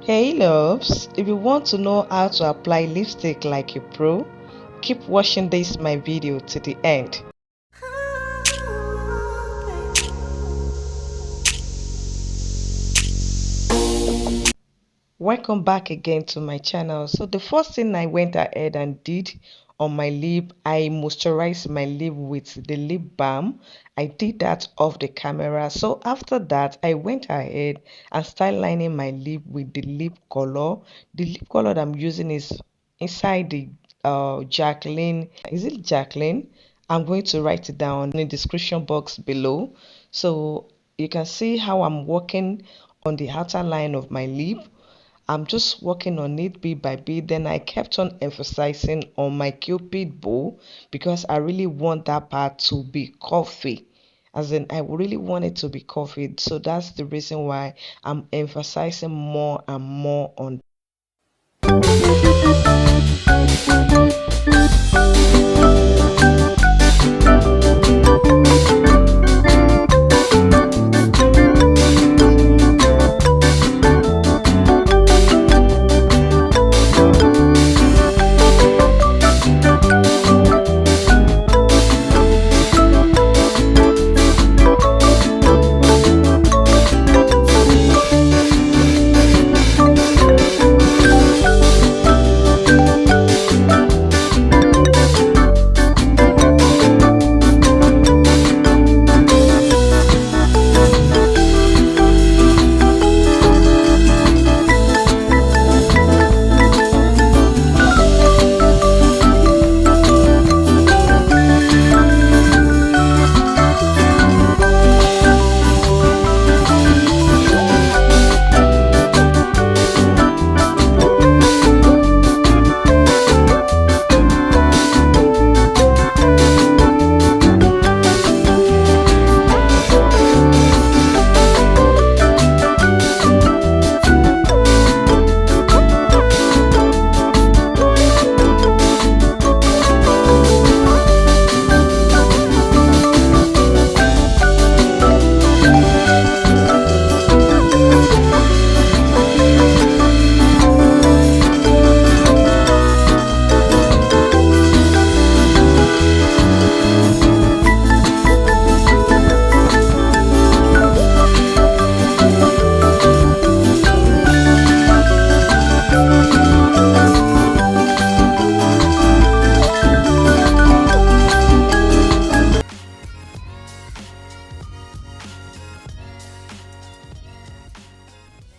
Hey loves, if you want to know how to apply lipstick like a pro, keep watching this my video to the end. Welcome back again to my channel. So the first thing I went ahead and did on my lip, I moisturized my lip with the lip balm. I did that off the camera. So after that, I went ahead and started lining my lip with the lip color. The lip color that I'm using is inside the Jacqueline. Is it Jacqueline? I'm going to write it down in the description box below. So you can see how I'm working on the outer line of my lip. I'm just working on it bit by bit. Then I kept on emphasizing on my cupid bow because I really want that part to be coffee. As in, I really want it to be coffee. So that's the reason why I'm emphasizing more and more on.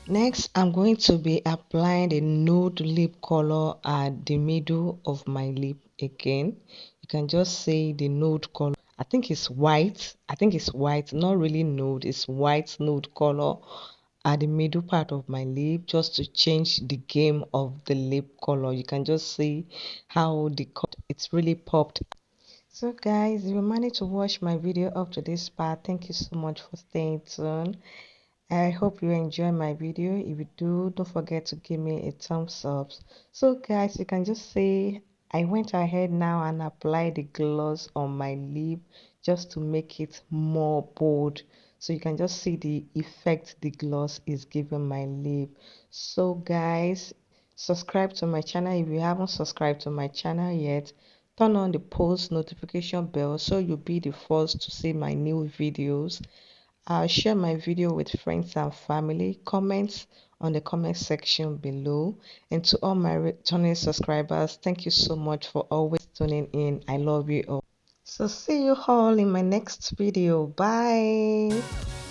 Next, I'm going to be applying the nude lip color at the middle of my lip again. You can just say the nude color. I think it's white. I think it's white, not really nude. It's white nude color at the middle part of my lip just to change the game of the lip color. You can just see how the it's really popped. So guys, if you managed to watch my video up to this part, thank you so much for staying tuned. I hope you enjoy my video. If you do, don't forget to give me a thumbs up. So guys, you can just say I went ahead now and applied the gloss on my lip just to make it more bold. So you can just see the effect the gloss is giving my lip. So guys, subscribe to my channel if you haven't subscribed to my channel yet. Turn on the post notification bell so you'll be the first to see my new videos. I'll share my video with friends and family. Comments on the comment section below. And to all my returning subscribers, thank you so much for always tuning in. I love you all. So see you all in my next video. Bye.